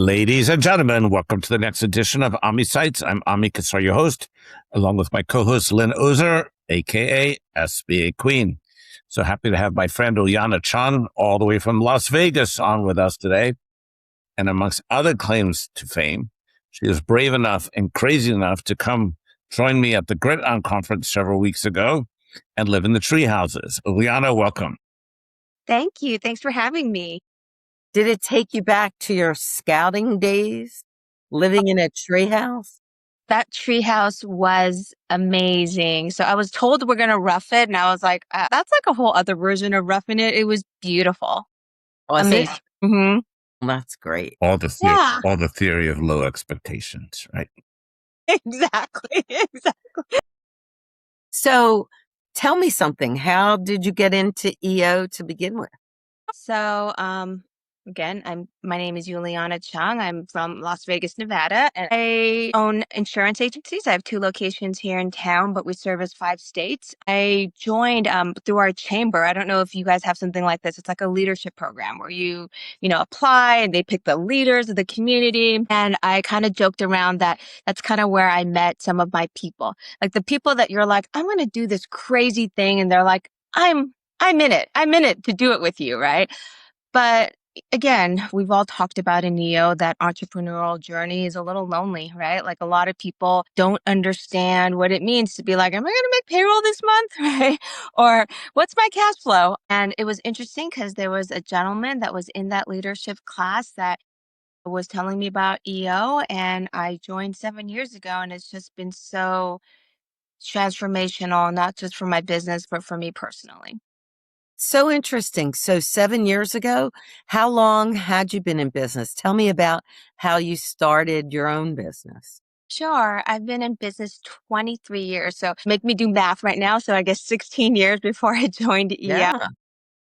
Ladies and gentlemen, welcome to the next edition of AmiSights. I'm Kassar, your host, along with my co-host Lynn Ozer, aka SBA Queen. So happy to have my friend Ulyanna Chung, all the way from Las Vegas, on with us today. And amongst other claims to fame, she was brave enough and crazy enough to come join me at the Grit On conference several weeks ago and live in the tree houses. Ulyanna, welcome. Thank you. Thanks for having me. Did it take you back to your scouting days, living in a treehouse? That treehouse was amazing. So I was told we're going to rough it. And I was like, that's like a whole other version of roughing it. It was beautiful. Was Amazing. it? Mm-hmm. That's great. All the theory of low expectations, right? Exactly. So tell me something. How did you get into EO to begin with? So, again, my name is Ulyanna Chung. I'm from Las Vegas, Nevada, and I own insurance agencies. I have 2 locations here in town, but we service 5 states. I joined through our chamber. I don't know if you guys have something like this. It's like a leadership program where you apply and they pick the leaders of the community. And I kind of joked around that that's kind of where I met some of my people, like the people that you're like, I'm going to do this crazy thing, and they're like, I'm in it. I'm in it to do it with you, right? But again, we've all talked about in NEO that entrepreneurial journey is a little lonely, right? Like a lot of people don't understand what it means to be like, am I going to make payroll this month? Right? Or what's my cash flow? And it was interesting because there was a gentleman that was in that leadership class that was telling me about EO, and I joined 7 years ago, and it's just been so transformational, not just for my business, but for me personally. So interesting. So 7 years ago, how long had you been in business? Tell me about how you started your own business. Sure. I've been in business 23 years. So make me do math right now. So I guess 16 years before I joined EO. Yeah.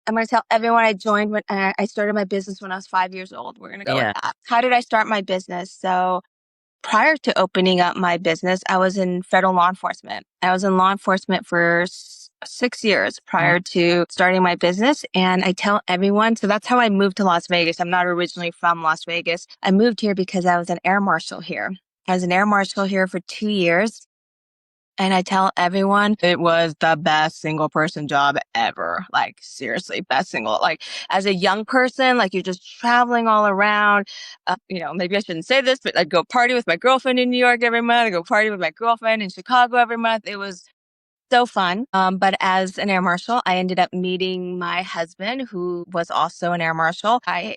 I'm going to tell everyone I joined when I started my business when I was 5 years old. We're going to go with that. How did I start my business? So prior to opening up my business, I was in federal law enforcement. I was in law enforcement for 6 years prior to starting my business. And I tell everyone, so that's how I moved to Las Vegas. I'm not originally from Las Vegas. I moved here because I was an air marshal here. I was an air marshal here for 2 years. And I tell everyone it was the best single person job ever. Like seriously, best single. Like as a young person, like you're just traveling all around. Maybe I shouldn't say this, but I'd go party with my girlfriend in New York every month. I'd go party with my girlfriend in Chicago every month. It was so fun. But as an air marshal, I ended up meeting my husband, who was also an air marshal. I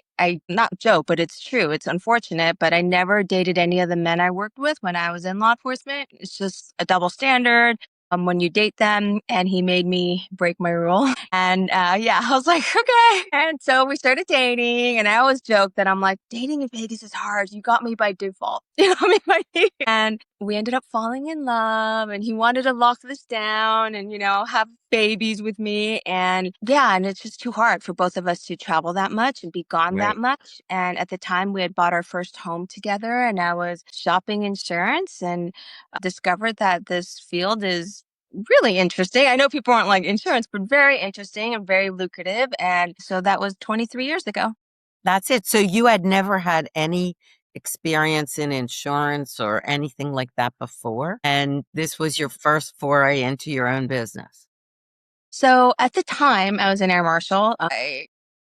not joke, but it's true. It's unfortunate, but I never dated any of the men I worked with when I was in law enforcement. It's just a double standard. When you date them, and he made me break my rule. And I was like, okay. And so we started dating, and I always joke that I'm like, dating in Vegas is hard. You got me by default. You got me by default. And we ended up falling in love, and he wanted to lock this down and, have babies with me. And it's just too hard for both of us to travel that much and be gone that much. And at the time we had bought our first home together, and I was shopping insurance and discovered that this field is really interesting. I know people aren't like insurance, but very interesting and very lucrative. And so that was 23 years ago. That's it. So you had never had any experience in insurance or anything like that before, and this was your first foray into your own business. So at the time I was an air marshal,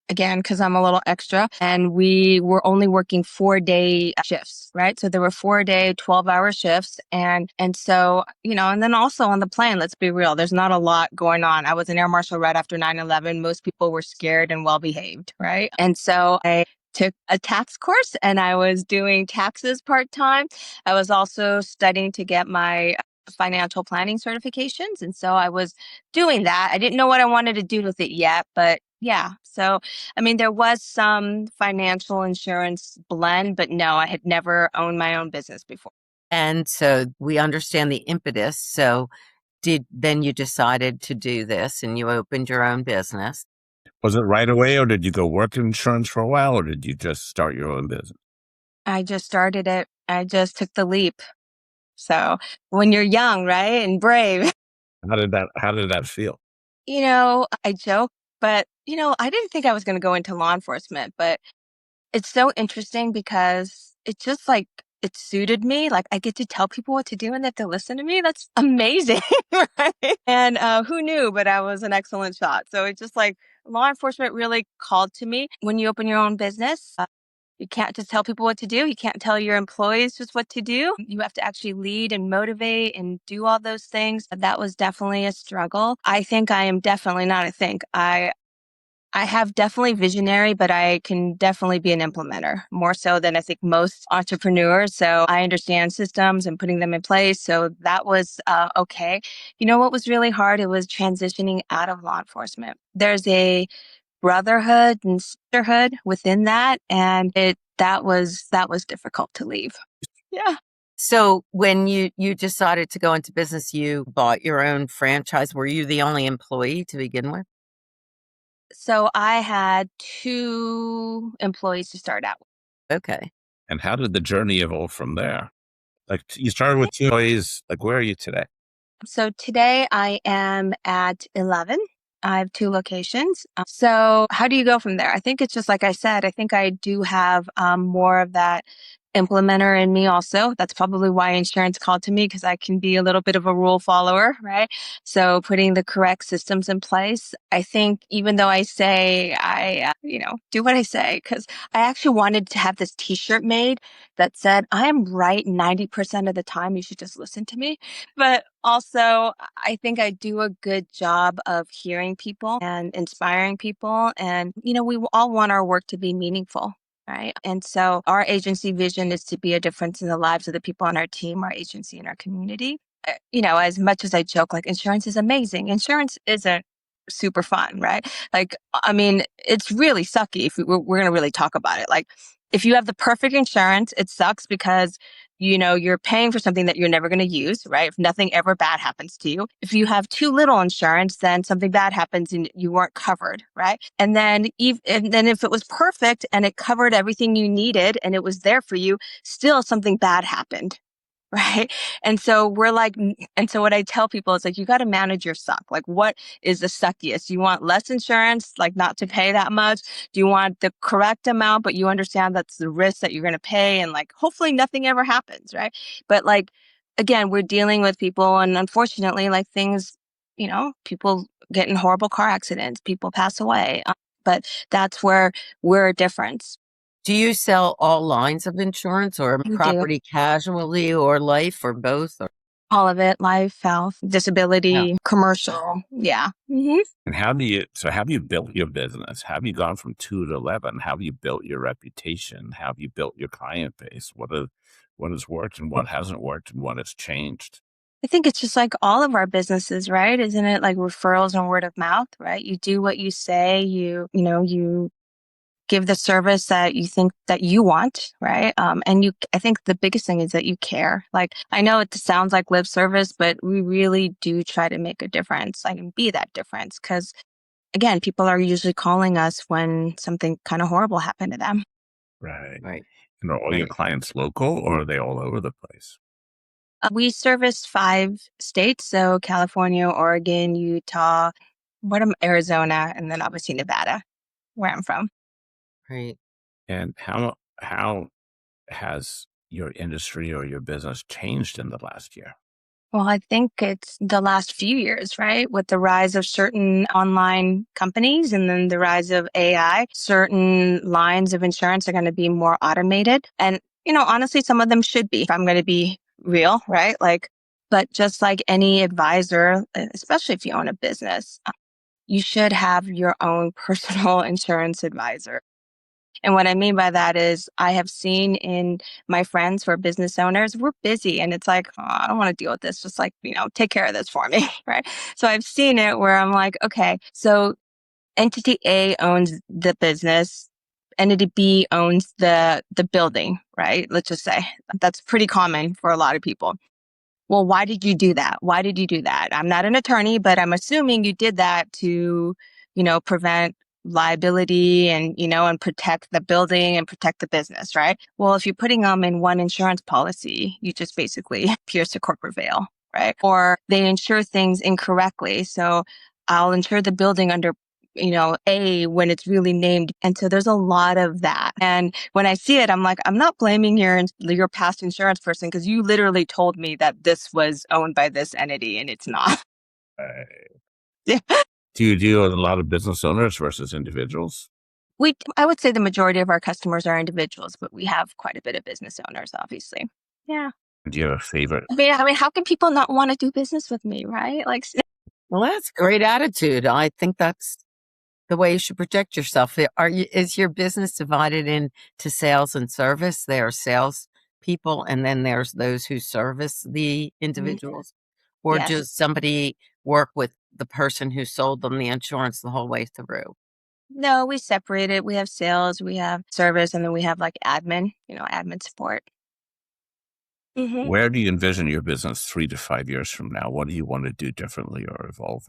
again, because I'm a little extra, and we were only working 4-day shifts, right? So there were 4-day, 12-hour shifts. And so, and then also on the plane, let's be real, there's not a lot going on. I was an air marshal right after 9/11. Most people were scared and well-behaved, right? And so I took a tax course, and I was doing taxes part-time. I was also studying to get my financial planning certifications. And so I was doing that. I didn't know what I wanted to do with it yet, but yeah. So, there was some financial insurance blend, but no, I had never owned my own business before. And so we understand the impetus. So then you decided to do this and you opened your own business. Was it right away, or did you go work in insurance for a while, or did you just start your own business? I just started it. I just took the leap. So when you're young, right, and brave. How did that feel? I joke, but I didn't think I was going to go into law enforcement, but It's so interesting because it's just like, it suited me. Like I get to tell people what to do and they have to listen to me. That's amazing. Right? And who knew, but I was an excellent shot. So it's just like law enforcement really called to me. When you open your own business, you can't just tell people what to do. You can't tell your employees just what to do. You have to actually lead and motivate and do all those things. That was definitely a struggle. I think I am definitely not a think. I have definitely visionary, but I can definitely be an implementer more so than I think most entrepreneurs. So I understand systems and putting them in place. So that was okay. You know what was really hard? It was transitioning out of law enforcement. There's a brotherhood and sisterhood within that, and that was difficult to leave. Yeah. So when you decided to go into business, you bought your own franchise. Were you the only employee to begin with? So I had 2 employees to start out with. Okay. And how did the journey evolve from there? Like you started with 2 employees. Like where are you today? So today I am at 11. I have 2 locations. So how do you go from there? I think it's just like I said, I think I do have more of that implementer in me also. That's probably why insurance called to me, because I can be a little bit of a rule follower, right? So putting the correct systems in place. I think even though I say do what I say, because I actually wanted to have this t-shirt made that said, I am right 90% of the time. You should just listen to me. But also, I think I do a good job of hearing people and inspiring people. And, we all want our work to be meaningful, right? And so our agency vision is to be a difference in the lives of the people on our team, our agency, and our community. As much as I joke, like insurance is amazing, insurance isn't super fun, right? Like, I mean, it's really sucky if we're going to really talk about it. Like, if you have the perfect insurance, it sucks because you're paying for something that you're never going to use, right? If nothing ever bad happens to you. If you have too little insurance, then something bad happens and you weren't covered, right? And then if it was perfect and it covered everything you needed and it was there for you, still something bad happened. Right. And so what I tell people is like, you got to manage your suck. Like, what is the suckiest? You want less insurance, like not to pay that much? Do you want the correct amount, but you understand that's the risk that you're going to pay? And like, hopefully nothing ever happens. Right. But like, again, we're dealing with people and unfortunately, like things, people get in horrible car accidents, people pass away. But that's where we're a difference. Do you sell all lines of insurance or We do. property casualty or life or both? Or? All of it, life, health, Yeah. disability, commercial. Yeah. Mm-hmm. And how have you built your business? How have you gone from 2 to 11? How have you built your reputation? How have you built your client base? What has worked and what hasn't worked and what has changed? I think it's just like all of our businesses, right? Isn't it like referrals and word of mouth, right? You do what you say, you give the service that you think that you want, right? I think the biggest thing is that you care. Like, I know it sounds like lip service, but we really do try to make a difference, like, and be that difference. Cause again, people are usually calling us when something kind of horrible happened to them. Right. Right. And are all your Right. clients local or are they all over the place? We service 5 states. So California, Oregon, Utah, Arizona, and then obviously Nevada, where I'm from. Right. And how has your industry or your business changed in the last year? Well, I think it's the last few years, right? With the rise of certain online companies and then the rise of AI, certain lines of insurance are going to be more automated. And, honestly, some of them should be, if I'm going to be real, right? Like, but just like any advisor, especially if you own a business, you should have your own personal insurance advisor. And what I mean by that is I have seen in my friends who are business owners, we're busy and it's like, oh, I don't want to deal with this. Just like, take care of this for me. Right. So I've seen it where I'm like, okay, so entity A owns the business. Entity B owns the building, right? Let's just say that's pretty common for a lot of people. Well, why did you do that? Why did you do that? I'm not an attorney, but I'm assuming you did that to, prevent liability and, and protect the building and protect the business, right? Well, if you're putting them in one insurance policy, you just basically pierce the corporate veil, right? Or they insure things incorrectly. So I'll insure the building under A when it's really named. And so there's a lot of that. And when I see it, I'm like, I'm not blaming your past insurance person because you literally told me that this was owned by this entity and it's not. Yeah. Do you deal with a lot of business owners versus individuals? I would say the majority of our customers are individuals, but we have quite a bit of business owners, obviously. Yeah. Do you have a favorite? I mean, how can people not want to do business with me, right? Like, Well, that's a great attitude. I think that's the way you should project yourself. Is your business divided into sales and service? There are sales people, and then there's those who service the individuals. Or yes. does somebody work with the person who sold them the insurance the whole way through? No, we separate it. We have sales, we have service, and then we have like admin, admin support. Where do you envision your business 3 to 5 years from now? What do you want to do differently or evolve?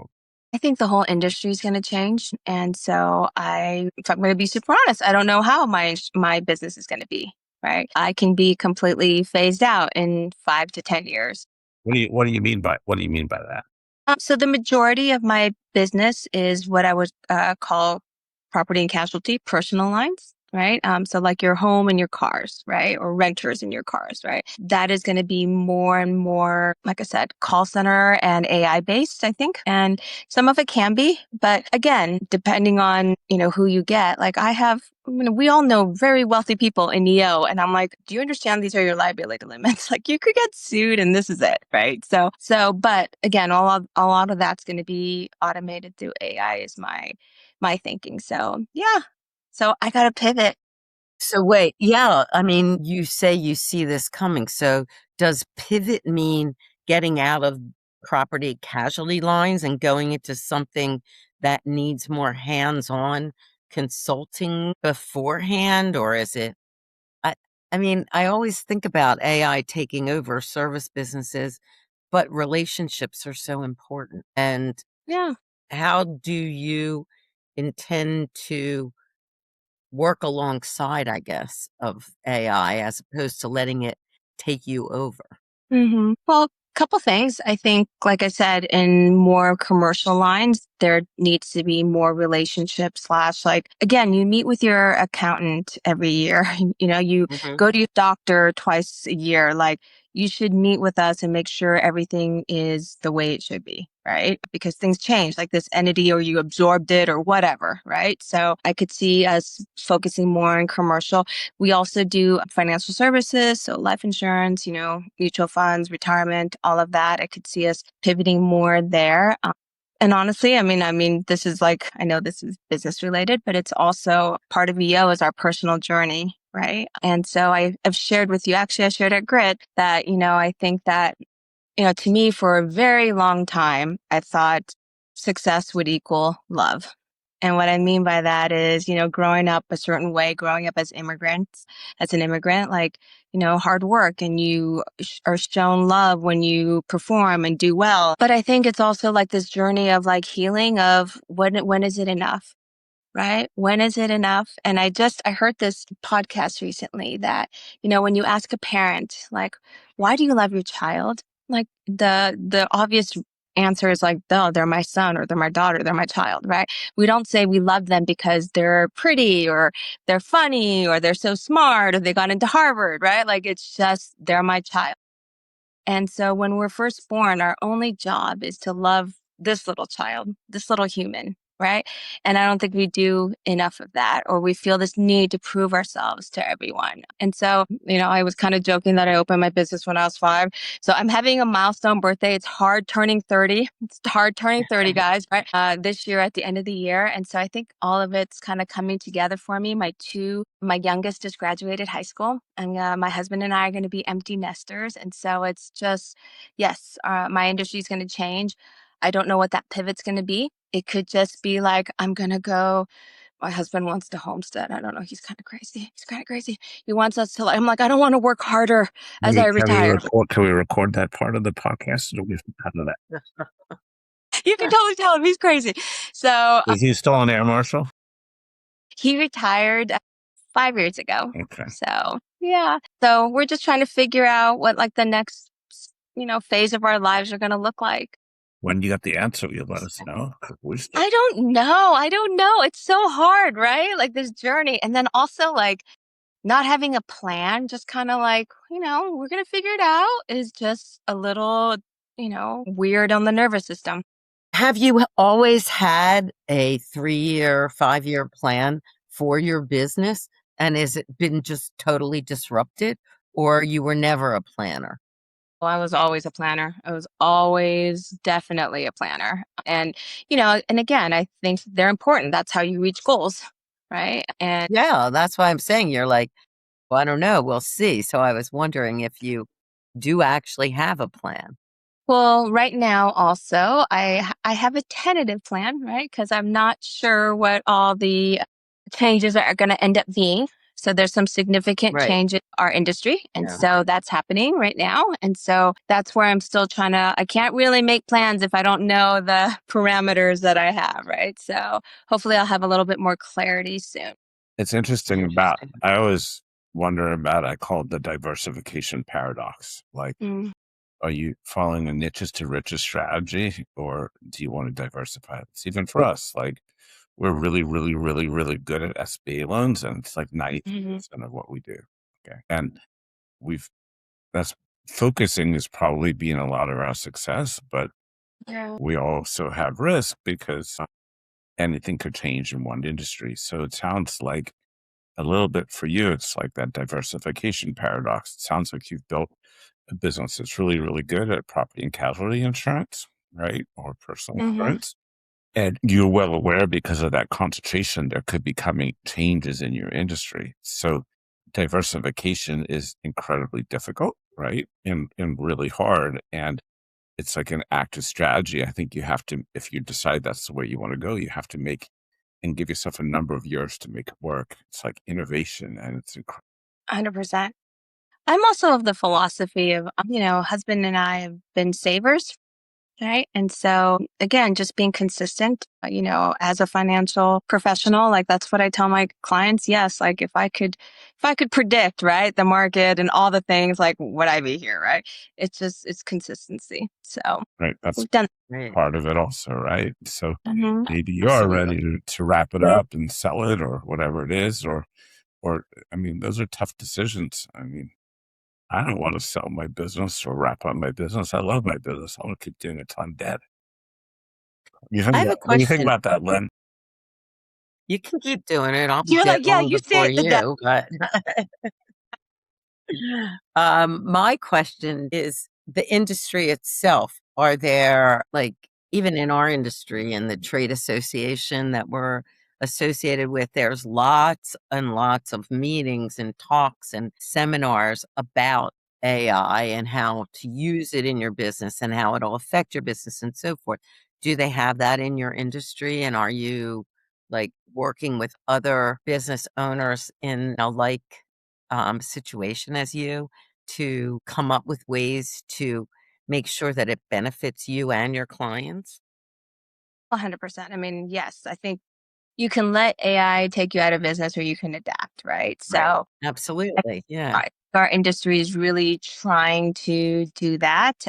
I think the whole industry is going to change. And so if I'm going to be super honest, I don't know how my business is going to be, right? I can be completely phased out in 5 to 10 years. What do you mean by that? So the majority of my business is what I would call property and casualty, personal lines, right? So like your home and your cars, right? Or renters in your cars, right? That is going to be more and more, like I said, call center and AI based, I think. And some of it can be, but again, depending on, who you get, like we all know very wealthy people in EO. And I'm like, do you understand these are your liability limits? Like you could get sued and this is it, right? But again, a lot of that's going to be automated through AI is my thinking. So yeah. So I got to pivot. So wait, yeah, I mean, you say you see this coming. So does pivot mean getting out of property casualty lines and going into something that needs more hands-on consulting beforehand? Or is it, I mean, I always think about AI taking over service businesses, but relationships are so important. And Yeah. how do you intend to work alongside, I guess, of AI as opposed to letting it take you over? Well, couple things. I think, like I said, in more commercial lines, there needs to be more relationship slash like, again, you meet with your accountant every year. You go to your doctor twice a year. Like you should meet with us and make sure everything is the way it should be, right? Because things change like this entity or you absorbed it or whatever, right? So I could see us focusing more on commercial. We also do financial services, so life insurance, mutual funds, retirement, all of that. I could see us pivoting more there. And honestly, I mean, this is like, I know this is business related, but it's also part of EO is our personal journey, right? And so I've shared with you, actually, I shared at Grit that, I think that, to me for a very long time, I thought success would equal love. And what I mean by that is, growing up a certain way, growing up as an immigrant, like, hard work and you are shown love when you perform and do well. But I think it's also like this journey of like healing of when is it enough? Right? When is it enough? And I heard this podcast recently that, when you ask a parent, like, why do you love your child? Like the obvious answer is like, oh, they're my son or they're my daughter, they're my child, right? We don't say we love them because they're pretty or they're funny or they're so smart or they got into Harvard, right? Like it's just, they're my child. And so when we're first born, our only job is to love this little child, this little human, right? And I don't think we do enough of that, or we feel this need to prove ourselves to everyone. And so, I was kind of joking that I opened my business when I was 5. So I'm having a milestone birthday. It's hard turning 30. It's hard turning 30, guys, right? This year at the end of the year. And so I think all of it's kind of coming together for me. My youngest just graduated high school and my husband and I are going to be empty nesters. And so it's just, yes, my industry is going to change. I don't know what that pivot's going to be. It could just be like, I'm going to go. My husband wants to homestead. I don't know. He's kind of crazy. He wants us to, I'm like, I don't want to work harder as I retire. Can we record that part of the podcast? Or do we have to cut to that? You can totally tell him he's crazy. So is he still an air marshal? He retired 5 years ago. Okay. So yeah. So we're just trying to figure out what like the next, phase of our lives are going to look like. When you got the answer, you let us know. I don't know. It's so hard, right? Like this journey. And then also like not having a plan, just kind of like, we're going to figure it out is just a little, weird on the nervous system. Have you always had a 3-year, 5-year plan for your business? And has it been just totally disrupted, or you were never a planner? Well, I was always a planner. I was always definitely a planner. And, and again, I think they're important. That's how you reach goals, right? And Yeah, that's why I'm saying you're like, well, I don't know, we'll see. So I was wondering if you do actually have a plan. well, right now also, I have a tentative plan, right? Because I'm not sure what all the changes are going to end up being. So there's some significant Right. change in our industry. And Yeah. so that's happening right now. And so that's where I'm still I can't really make plans if I don't know the parameters that I have, right? So hopefully I'll have a little bit more clarity soon. It's interesting I always wonder about, I call it the diversification paradox. Like, Mm. are you following a niches to riches strategy, or do you want to diversify? It's even for us, like we're really, really, really, really good at SBA loans, and it's like 90% of what we do. Okay. And that's focusing is probably being a lot of our success, but Yeah. we also have risk because anything could change in one industry. So it sounds like a little bit for you, it's like that diversification paradox. It sounds like you've built a business that's really, really good at property and casualty insurance, right? Or personal insurance. And you're well aware because of that concentration, there could be coming changes in your industry. So diversification is incredibly difficult, right? And really hard. And it's like an active strategy. I think you have to, if you decide that's the way you want to go, you have to make and give yourself a number of years to make it work. It's like innovation, and it's incredible. 100%. I'm also of the philosophy of, husband and I have been savers. Right. And so again, just being consistent, as a financial professional, like that's what I tell my clients. Yes. Like if I could predict, right, the market and all the things, like would I be here? Right. It's consistency. So Right. That's we've done. Right. part of it also, right? So Mhm. maybe you are ready to wrap it up and sell it or whatever it is, or I mean, those are tough decisions. I mean, I don't want to sell my business or wrap up my business. I love my business. I want to keep doing it till I'm dead. I have a What do you think question. about that, Lynn? You can keep doing it. I'll be You're dead like, yeah, long you say before it to death. you, but my question is the industry itself. Are there, like, even in our industry and the trade association that we're associated with, there's lots and lots of meetings and talks and seminars about AI and how to use it in your business and how it'll affect your business and so forth. Do they have that in your industry? And are you like working with other business owners in a like situation as you to come up with ways to make sure that it benefits you and your clients? 100%. I mean, yes, I think you can let AI take you out of business or you can adapt, right? Right. So Absolutely. Yeah. our industry is really trying to do that.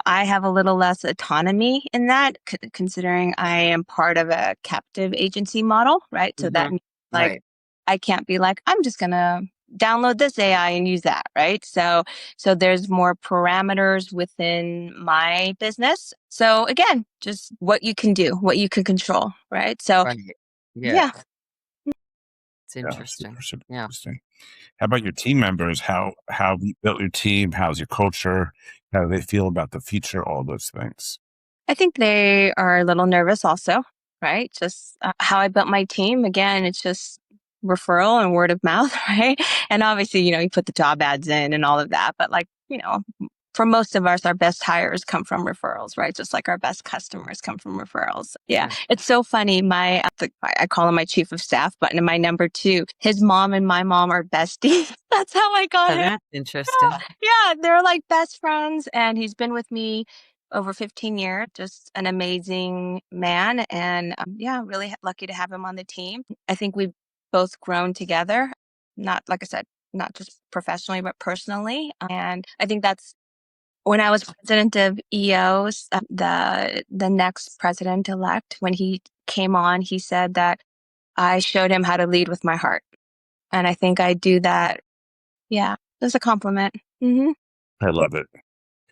I have a little less autonomy in that, considering I am part of a captive agency model, right? So that Hmm. means like Right. I can't be like, I'm just gonna download this AI and use that, right? So there's more parameters within my business. So again, just what you can do, what you can control, right? So Right. Yeah. yeah. It's Yeah, super, interesting. super Yeah. interesting. How about your team members? How have you built your team? How's your culture? How do they feel about the future? All those things. I think they are a little nervous also, right? Just how I built my team. Again, it's just referral and word of mouth, right? And obviously, you put the job ads in and all of that. But like, for most of us, our best hires come from referrals, right? Just like our best customers come from referrals. Yeah. Sure. It's so funny. I call him my chief of staff, but my number two, his mom and my mom are besties. That's how I got So him. that's interesting. Yeah, they're like best friends, and he's been with me over 15 years. Just an amazing man, and yeah, really lucky to have him on the team. I think we've both grown together, not like I said, not just professionally but personally, and I think that's when I was president of EOS, the next president-elect, when he came on, he said that I showed him how to lead with my heart. And I think I do that. Yeah, that's a compliment. Mm-hmm. I love it.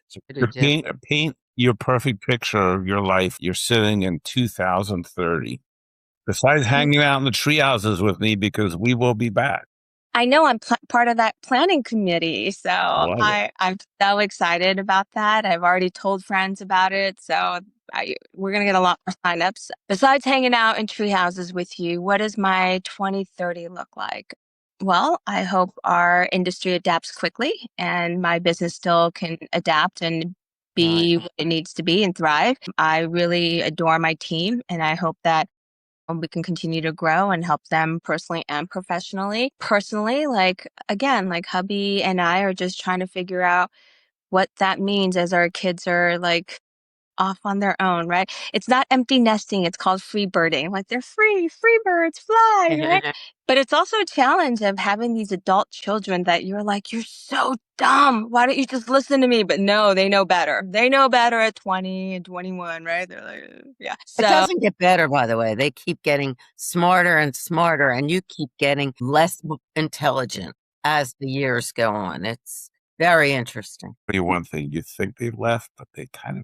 So paint your perfect picture of your life. You're sitting in 2030. Besides hanging out in the tree houses with me, because we will be back. I know I'm part of that planning committee, so I'm so excited about that. I've already told friends about it, so we're going to get a lot more signups. Besides hanging out in tree houses with you, what does my 2030 look like? Well, I hope our industry adapts quickly and my business still can adapt and be what it needs to be and thrive. I really adore my team, and I hope that we can continue to grow and help them personally and professionally. Personally, like, again, like hubby and I are just trying to figure out what that means as our kids are like off on their own, right? It's not empty nesting. It's called free birding. Like they're free birds fly, right? But it's also a challenge of having these adult children that you're like, you're so dumb. Why don't you just listen to me? But no, they know better. They know better at 20 and 21, right? They're like, yeah. So, it doesn't get better, by the way. They keep getting smarter and smarter, and you keep getting less intelligent as the years go on. It's very interesting. One thing, you think they've left, but they kind of...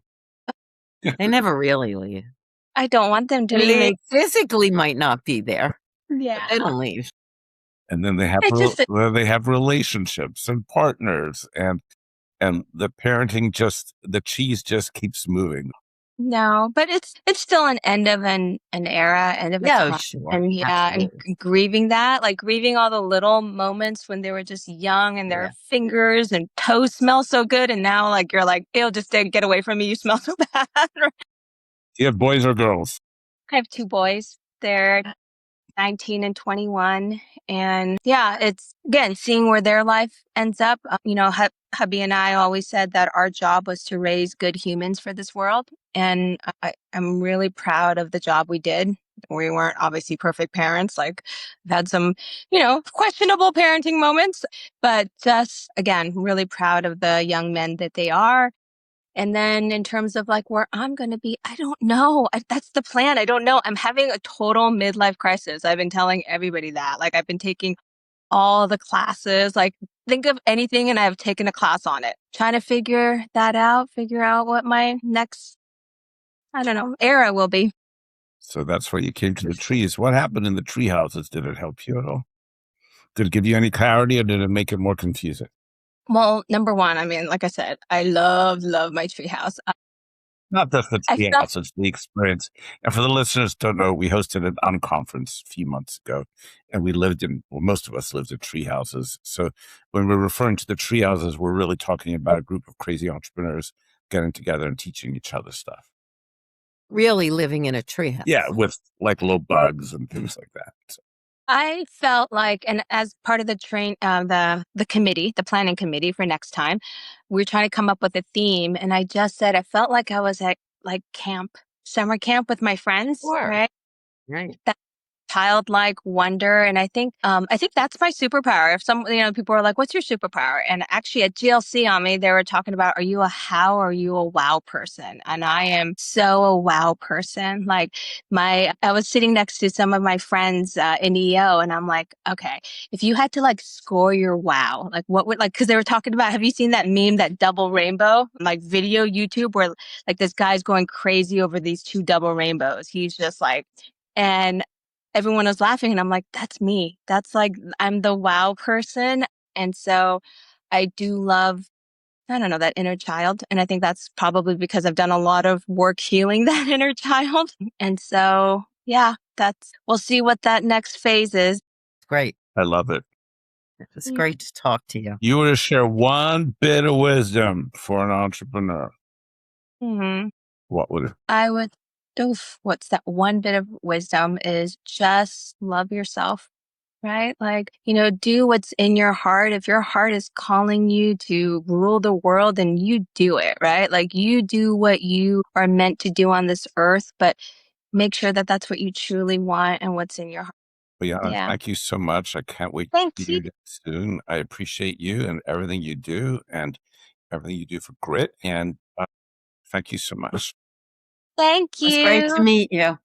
They never really leave. I don't want them to leave. They physically might not be there. Yeah. They don't leave. And then they have relationships and partners, and the parenting the cheese just keeps moving. No, but it's still an end of an era, end of a time. Sure. And and grieving that, like grieving all the little moments when they were just young and their fingers and toes smell so good, and now like you're like, ew, just get away from me, you smell so bad. Do you have boys or girls? I have 2 boys. They're 19 and 21. And yeah, it's again, seeing where their life ends up. Hubby and I always said that our job was to raise good humans for this world. And I'm really proud of the job we did. We weren't obviously perfect parents. Like we've had some, questionable parenting moments, but just again, really proud of the young men that they are. And then in terms of like where I'm going to be, I don't know. That's the plan. I don't know. I'm having a total midlife crisis. I've been telling everybody that. Like I've been taking all the classes, like think of anything and I've taken a class on it. Trying to figure out what my next, era will be. So that's why you came to the trees. What happened in the tree houses? Did it help you at all? Did it give you any clarity, or did it make it more confusing? Well, number one, like I said, I love my treehouse. Not just the treehouse, it's the experience. And for the listeners who don't know, we hosted an unconference a few months ago, and most of us lived in tree houses. So when we're referring to the tree houses, we're really talking about a group of crazy entrepreneurs getting together and teaching each other stuff. Really living in a treehouse. Yeah, with like little bugs and things like that. So. I felt like, and as part of the the planning committee for next time, we're trying to come up with a theme. And I just said, I felt like I was at like summer camp with my friends, right? Right. That childlike wonder. And I think that's my superpower. If people are like, what's your superpower? And actually at GLC on me, they were talking about, are you a how or are you a wow person? And I am so a wow person. Like I was sitting next to some of my friends in EO and I'm like, okay, if you had to like score your wow, like what would cause they were talking about, have you seen that meme, that double rainbow, like video YouTube where like this guy's going crazy over these 2 double rainbows. He's just like, and everyone was laughing and I'm like, that's me. That's like, I'm the wow person. And so I do love, that inner child. And I think that's probably because I've done a lot of work healing that inner child. And so, yeah, we'll see what that next phase is. Great. I love it. It's great to talk to you. You were to share one bit of wisdom for an entrepreneur. Mm-hmm. What would it? I would. What's that one bit of wisdom is just love yourself, right? Like, do what's in your heart. If your heart is calling you to rule the world, then you do it, right? Like you do what you are meant to do on this earth, but make sure that that's what you truly want and what's in your heart. Yeah. Thank you so much. I can't wait to see you soon. I appreciate you and everything you do. And everything you do for grit. And thank you so much. Thank you. It's great to meet you.